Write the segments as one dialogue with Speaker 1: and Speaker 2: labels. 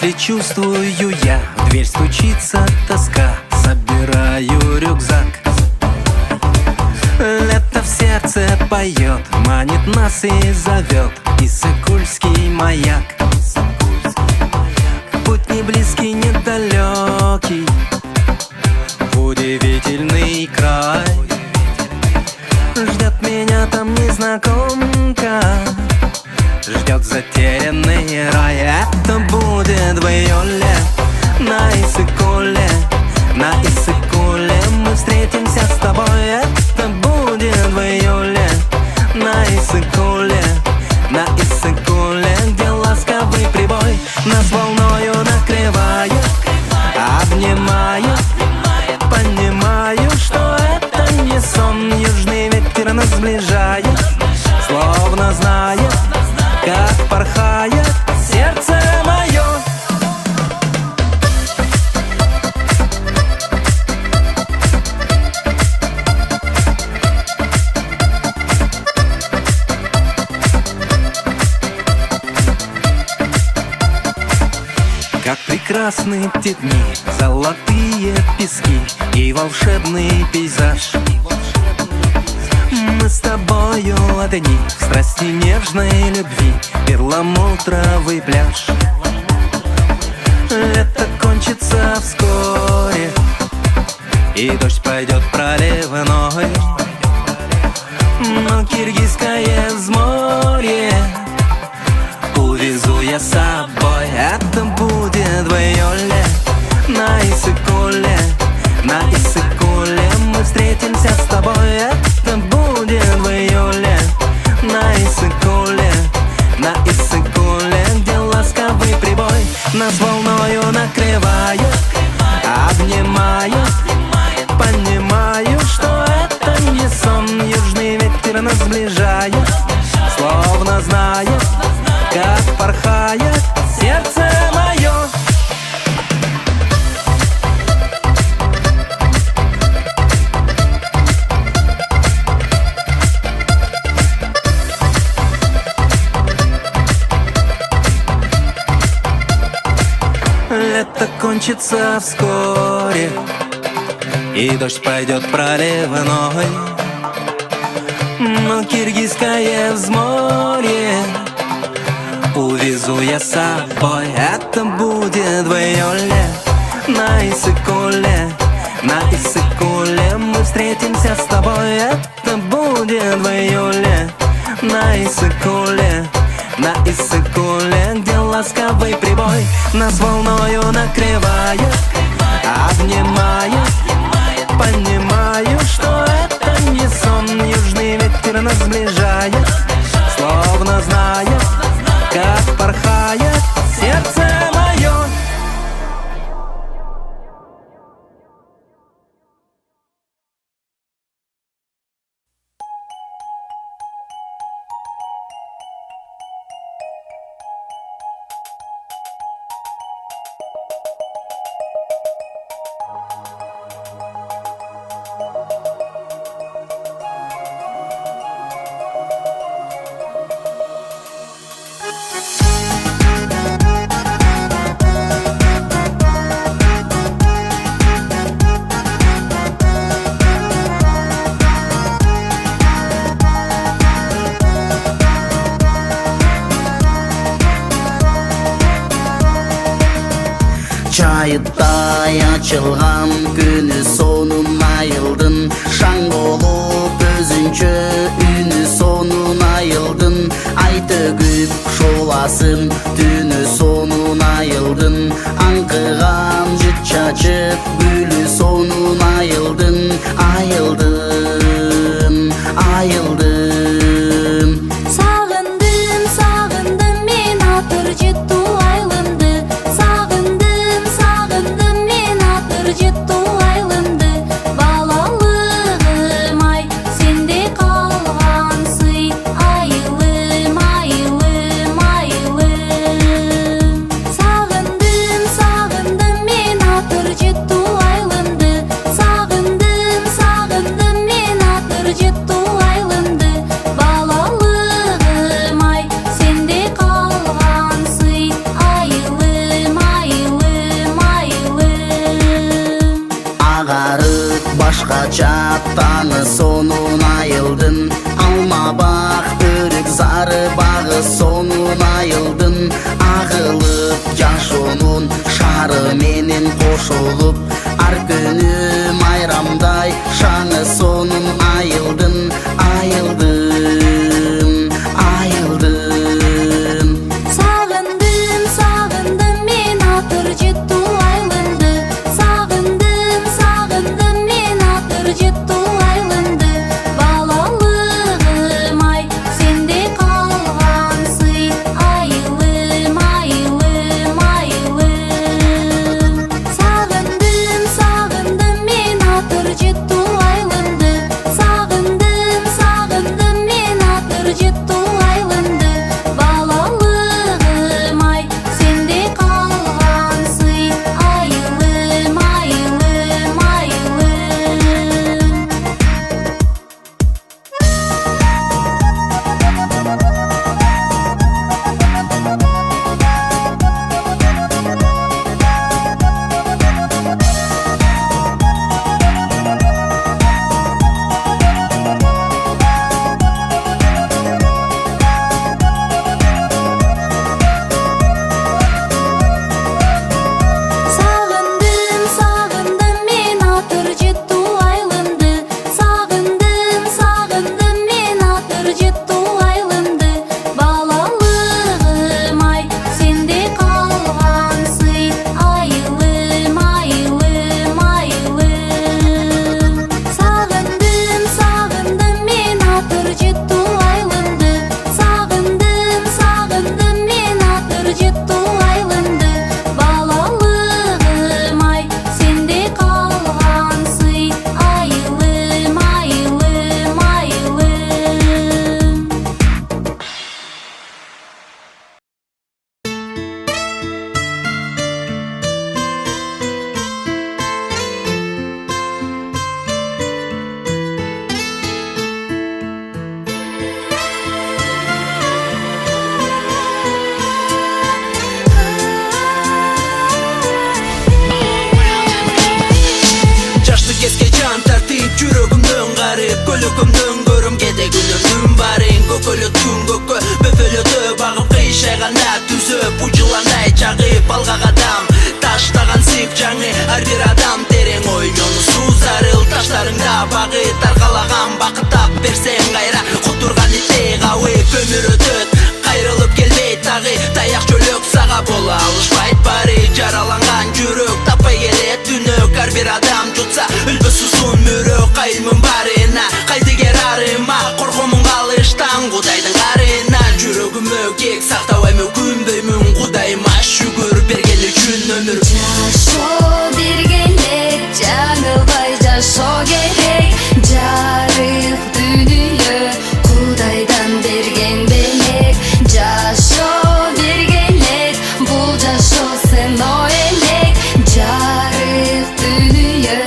Speaker 1: Если чувствую я, в дверь стучится тоска, собираю рюкзак. Лето в сердце поет, манит нас и зовет Иссык-Кульский маяк. Путь не близкий, не далекий, в удивительный край. Ждет меня там незнакомка, ждет затерянный рай. Это будет в июле на Иссык-Куле, на Иссык-Куле мы встретимся с тобой. Это будет в июле на Иссык-Куле, на Иссык-Куле, где ласковый прибой нас волною накрывает, обнимает. Понимаю, что это не сон, южный ветер нас сближает, словно знает, как порхает сердце мое. Как прекрасны те дни, золотые пески и волшебный пейзаж. Мы с тобою одни в страсти нежной любви, перламутровый пляж. Лето кончится вскоре, и дождь пойдет проливной, но киргизское взморье увезу я с собой. Это будет в июле на Иссык-Куле, на Иссык-Куле мы встретимся с тобой. Это будет в июле на Иссык-Куле, на Иссык-Куле, где ласковый прибой нас волною накрывает, обнимает. Понимаю, что это не сон, южный ветер нас сближает, словно знает, как порхает сердце мое. Лето кончится вскоре, и дождь пойдет проливной, но киргизское взморье увезу я с собой. Это будет в июле на Иссык-Куле, на Иссык-Куле мы встретимся с тобой. Это будет в июле на Иссык-Куле, на Иссык-Куле, где ласковый прибой нас волною накрывает, обнимает. Понимаю, что это не сон, южный ветер нас сближает, словно знает, как порхает сердце мое.
Speaker 2: Çayıtтай açılған күні сонун айылдын, шаң болып өзүнчө үні сонун айылдын. Ай төгүп шоласын түнү сонун айылдын, аңкыган жыт чачып гүлү сонун айылдын. Айылдын, айылдын.
Speaker 3: Сагындым, сагындым мен атыр жетту айылымды. Сагындым, сагындым мен атыр жетту айылымды. Балалыгым ай, сенде калгансый. Айылым, айылым, айылым. Сагындым, сагындым мен атыр жетту айылымды. Сагындым, сагындым
Speaker 2: башкача таңы сонун айылдын алма бак өрүк зары багы сонун айылдын агылып жашоонун шары менен кошулуп ар күнү майрамдай шаңы сонун айылдын айылдын айылдын
Speaker 3: Сагындым, сагындым мен атыр жетту айлынды. Сагындым, сагындым мен атыр жетту айлынды. Балалыгым ай, сенде калгансый. Айылым, айылым, айылым. Сагындым, сагындым мен атыр жетту айлынды. Сагындым, сагындым мен атыр жетту айлынды. Балалыгым ай, сенде калгансый. Айылым, айылым, айылым. Сагындым, сагындым мен атыр жетту айлынды. Сагындым, сагындым мен атыр жетту айлынды. Балалыгым ай, сенде калгансый. Айылым, айылым, айылым. Сагындым, сагындым мен атыр жетту айлынды. Сагындым, сагындым мен атыр жетту айлынды. Балалыгым ай, сенде калгансый. Айылым, айылым, айылым.
Speaker 1: Жашты кезге жан тартып жүрөгүмдөн карып көлөкөмдөн көрөм кеде күнөмдүн барын көкөлө түн көккө бөпөлөтө багып кыйшайганда түзөп учуландай чагып алга кадам таштаган сыйк жаңы ар бир адам терең ойнону суу зарыл таштарыңда багыт таркалаган бакыт тап берсең кайра кутурган иттей кабып өмүр өтөт кайрылып келбейт тагы таяк чөлөк сага боло алышпайт баары жараланган жүрөк таппай келет түнөк ар бир адам жутса үлбүсүсүн мөрөк кайылмын барына кайдыгер арыма коркомун калыштан кудайдын карынан жүрөгүмө кек сактабайм өкүнбөймүн кудайыма шүгүр берген үчүн өмүр
Speaker 3: Жашоо бергенлер жаңылбай жашоо керек. Жарык дүнүйө Кудайдан берген белек. Жашоо бергенлер бул жашоо сыноо элек. Жарык дүнүйө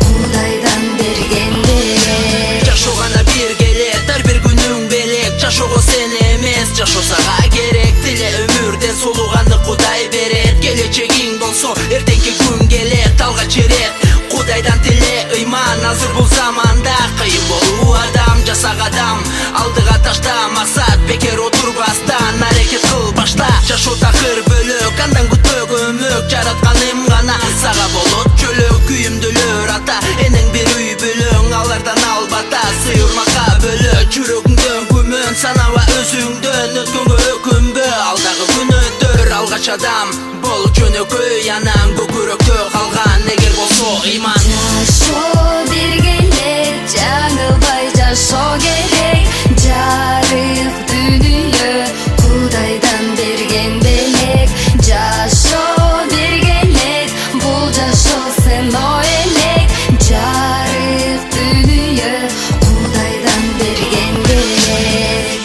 Speaker 3: Кудайдан берген белек.
Speaker 1: жашоо гана бир келет ар бир күнүң белек жашоого сен эмес жашоо сага керек тиле өмүрдө сулууганды кудай берет келечегиң болсо эртеңки күн келет алгач эрет кудайдан тиле ыйман азыр бул заманда кыйын болуу адам жасак адам алдыга ташта максат бекер отурбастан аракет кыл башта жашоо такыр бөлөк андан күтпө көмөк жаратканым гана сага болот чөлөк күйүмдүүлөр ата энең бир үй бүлөң алардан албата сыйырмакка бөлө жүрөгүңдөн күмөн санаба өзүңдөн өткөнгө өкүнбө алдагы күн өтөр алгач адам бол жөнөкөй анан көкүрөктө калган эгер болсо ыйман
Speaker 3: Жашоо бергенлер жаңылбай жашоо керек. Жарык дүнүйө Кудайдан берген белек. Жашоо бергенлер бул жашоо сыноо элек. Жарык дүнүйө Кудайдан берген белек.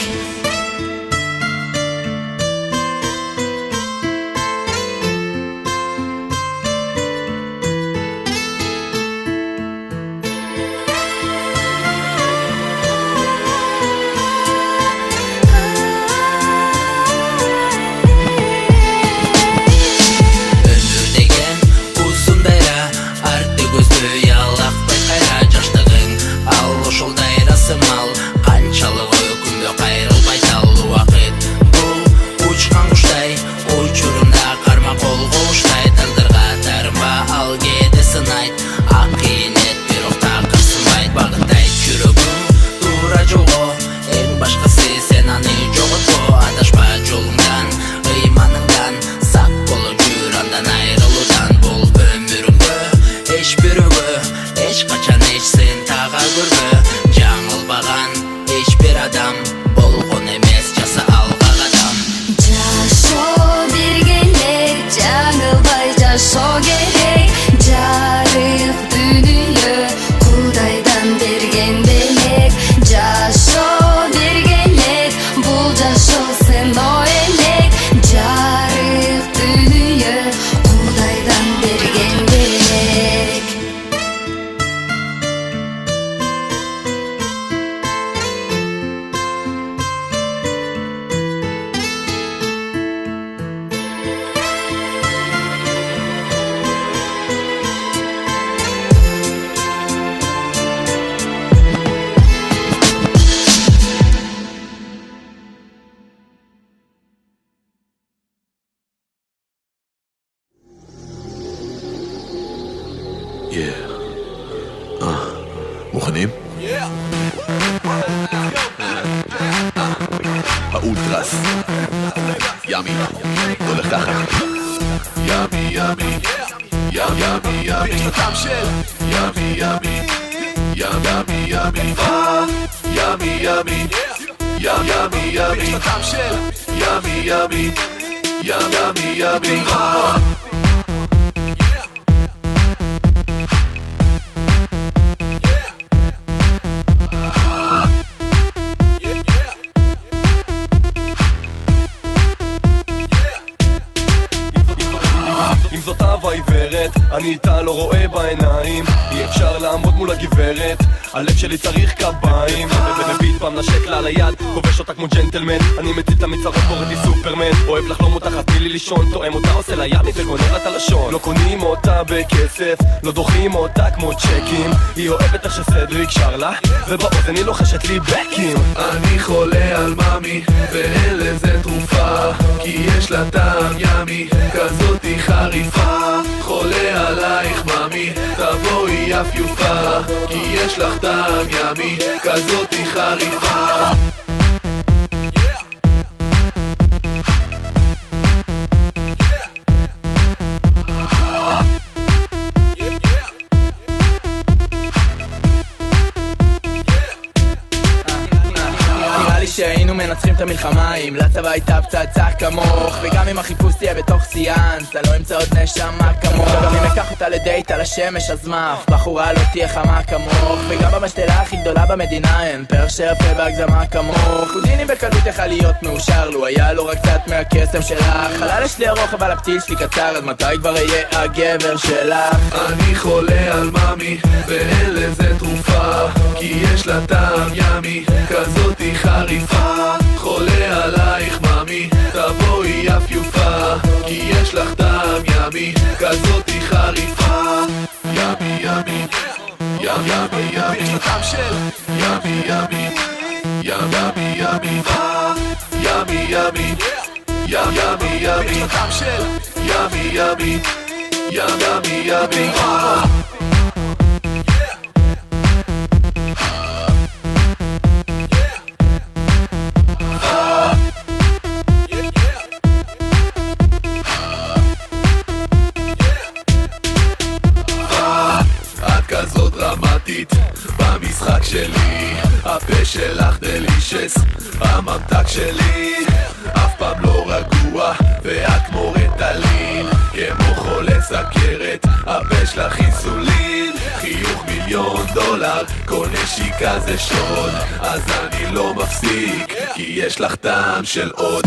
Speaker 4: מוכנים? האולטרס ימי, זה הולך ככה ימי ימי ימי ימי ימי יש לו טעם של ימי ימי ימי ימי ימי ימי ימי ימי יש לו טעם של ימי ימי ימי ימי
Speaker 5: אם זאת אהבה עיוורת, אני איתה לא רואה בעיניים. אי אפשר לעמוד מול הגברת, הלב שלי צריך קביים. מביט פעם נשק לה ליד, כובש אותה כמו ג'נטלמן. אני מציל את המצרות, בורדי סופרמן. אוהב לחלום אותה, תני לי לישון. תואם אותה, עושה לה ימי וגונר לה את הלשון. לא קונים אותה בכסף, לא דוחים אותה כמו צ'קים. היא אוהבת איך שסדריק שר לה, ובאוזן היא לוחשת לי בקים.
Speaker 4: אני חולה על ממי, ואין לזה תרופה, כי יש לה טעם ימי, כזאת היא חריפה. חולה עלייך ממי, תבואי יפיופה, כי יש לך טעם ימי, כזאת היא חריפה.
Speaker 6: שהיינו מנצחים את המלחמה אם לצבא הייתה פצצה כמוך, וגם אם החיפוש תהיה בתוך סיאנס אתה לא ימצא עוד נשמה כמוך. גם אם אקח אותה לדייט על השמש אז מה, אף בחורה לא תהיה חמה כמוך, וגם במשתלה הכי גדולה במדינה אין פרח שיפה בהגזמה כמוך. הודיני בקלות יכל להיות מאושר לו היה לו רק קצת מהקסם שלך. חלל יש לי ארוך אבל הפתיל שלי קצר, אז מתי כבר אהיה הגבר שלך?
Speaker 4: אני חולה על ממי ואין לזה תרופה, כי יש לה טעם ימי, כזאת היא חריפה. חולה עלייך ממי, תבואי יפיופה, כי יש לך טעם ימי, כזאת היא חריפה. ימי ימי ימי ימי ימי יש לו טעם של ימי ימי ימי ימי ימי ימי ימי ימי יש לו טעם של ימי ימי ימי ימי כזאת דרמטית במשחק שלי, הפה שלך דלישס, הממתק שלי אף פעם לא רגוע, ואת כמו רטלין, כמו חולה סכרת, הפה שלך אינסולין. חיוך $1,000,000, כל נשיקה זה שוד, אז אני לא מפסיק, כי יש לך טעם של עוד.